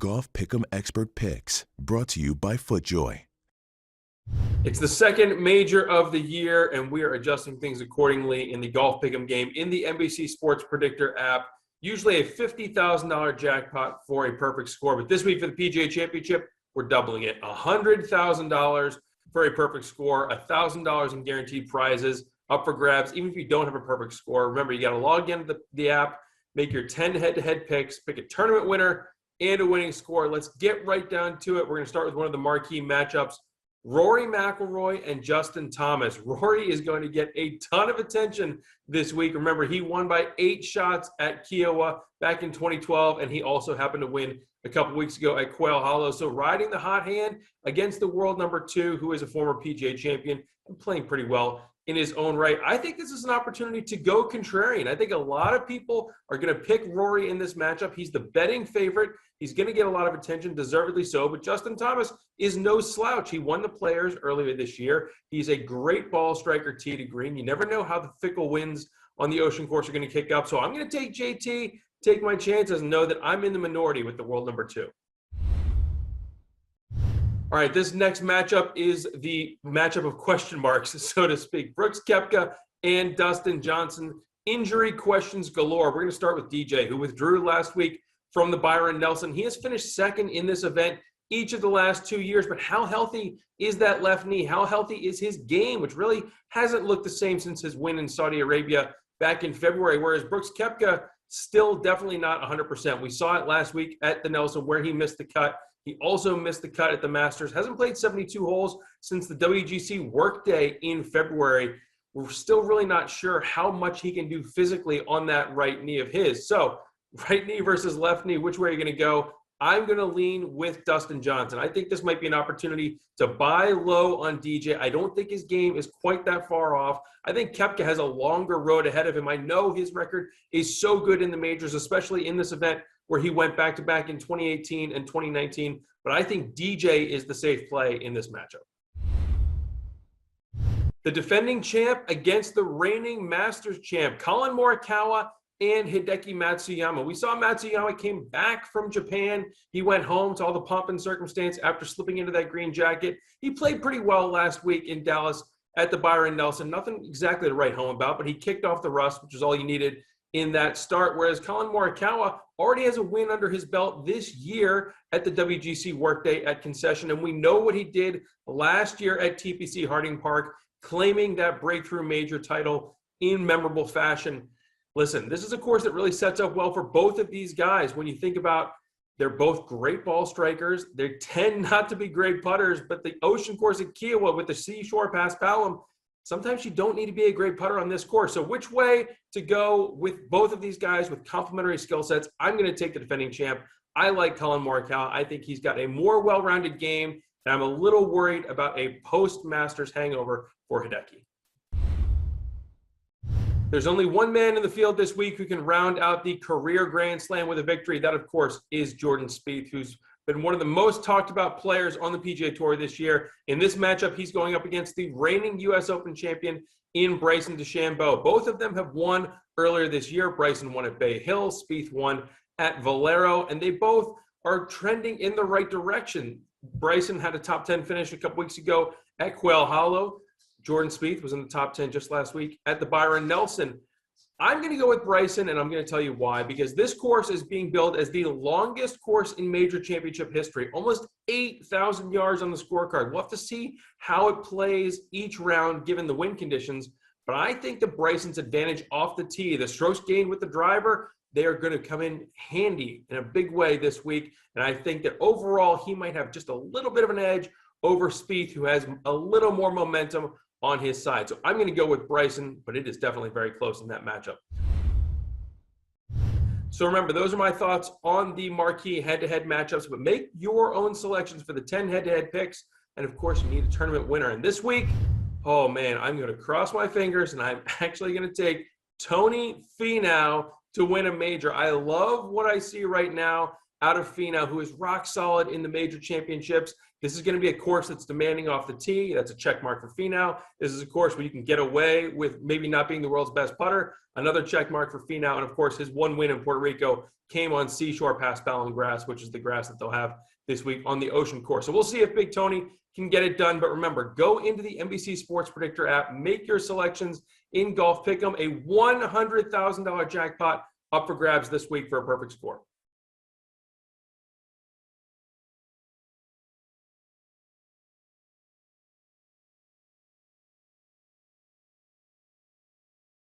Golf Pick'em Expert Picks, brought to you by FootJoy. It's the second major of the year, and we are adjusting things accordingly in the Golf Pick'em game in the NBC Sports Predictor app. Usually a $50,000 jackpot for a perfect score, but this week for the PGA Championship, we're doubling it. $100,000 for a perfect score, $1,000 in guaranteed prizes up for grabs, even if you don't have a perfect score. Remember, you got to log into the app, make your 10 head-to-head picks, pick a tournament winner and a winning score. Let's get right down to it. We're going to start with one of the marquee matchups. Rory McIlroy and Justin Thomas. Rory is going to get a ton of attention this week. Remember, he won by 8 shots at Kiawah back in 2012, and he also happened to win a couple weeks ago at Quail Hollow. So riding the hot hand against the world number 2, who is a former PGA champion and playing pretty well in his own right. I think this is an opportunity to go contrarian. I think a lot of people are going to pick Rory in this matchup. He's the betting favorite. He's going to get a lot of attention, deservedly so, but Justin Thomas is no slouch. He won the Players earlier this year. He's a great ball striker tee to green. You never know how the fickle winds on the ocean course are going to kick up. So I'm going to take JT, take my chances, and know that I'm in the minority with the world number 2. All right, this next matchup is the matchup of question marks, so to speak. Brooks Koepka and Dustin Johnson. Injury questions galore. We're going to start with DJ, who withdrew last week from the Byron Nelson. He has finished second in this event each of the last 2 years, but how healthy is that left knee? How healthy is his game, which really hasn't looked the same since his win in Saudi Arabia back in February, whereas Brooks Koepka still definitely not 100%. We saw it last week at the Nelson where he missed the cut. He also missed the cut at the Masters. Hasn't played 72 holes since the WGC workday in February. We're still really not sure how much he can do physically on that right knee of his. So right knee versus left knee, which way are you going to go? I'm going to lean with Dustin Johnson. I think this might be an opportunity to buy low on DJ. I don't think his game is quite that far off. I think Koepka has a longer road ahead of him. I know his record is so good in the majors, especially in this event where he went back-to-back in 2018 and 2019. But I think DJ is the safe play in this matchup. The defending champ against the reigning Masters champ, Collin Morikawa and Hideki Matsuyama. We saw Matsuyama came back from Japan. He went home to all the pomp and circumstance after slipping into that green jacket. He played pretty well last week in Dallas at the Byron Nelson. Nothing exactly to write home about, but he kicked off the rust, which is all you needed in that start, whereas Collin Morikawa already has a win under his belt this year at the WGC workday at Concession, and we know what he did last year at TPC Harding Park, claiming that breakthrough major title in memorable fashion. Listen, this is a course that really sets up well for both of these guys. When you think about, they're both great ball strikers. They tend not to be great putters, but the ocean course at Kiawah with the seashore past Palom, sometimes you don't need to be a great putter on this course. So which way to go with both of these guys with complementary skill sets? I'm going to take the defending champ. I like Collin Morikawa. I think he's got a more well-rounded game, and I'm a little worried about a post-Masters hangover for Hideki. There's only one man in the field this week who can round out the career Grand Slam with a victory. That, of course, is Jordan Spieth, who's been one of the most talked about players on the PGA Tour this year. In this matchup, he's going up against the reigning U.S. Open champion in Bryson DeChambeau. Both of them have won earlier this year. Bryson won at Bay Hill, Spieth won at Valero, and they both are trending in the right direction. Bryson had a top 10 finish a couple weeks ago at Quail Hollow. Jordan Spieth was in the top 10 just last week at the Byron Nelson. I'm going to go with Bryson, and I'm going to tell you why. Because this course is being billed as the longest course in major championship history. Almost 8,000 yards on the scorecard. We'll have to see how it plays each round given the wind conditions. But I think that Bryson's advantage off the tee, the strokes gained with the driver, they are going to come in handy in a big way this week. And I think that overall he might have just a little bit of an edge over Spieth, who has a little more momentum on his side. So I'm going to go with Bryson, but it is definitely very close in that matchup. So remember, those are my thoughts on the marquee head-to-head matchups, but make your own selections for the 10 head-to-head picks. And of course, you need a tournament winner. And this week, oh man, I'm going to cross my fingers, and I'm actually going to take Tony Finau to win a major. I love what I see right now out of Finau, who is rock solid in the major championships. This is going to be a course that's demanding off the tee. That's a check mark for Finau. This is a course where you can get away with maybe not being the world's best putter. Another check mark for Finau. And of course, his one win in Puerto Rico came on Seashore Pass Ballon grass, which is the grass that they'll have this week on the Ocean course. So we'll see if Big Tony can get it done. But remember, go into the NBC Sports Predictor app, make your selections in Golf Pick'em, a $100,000 jackpot up for grabs this week for a perfect score.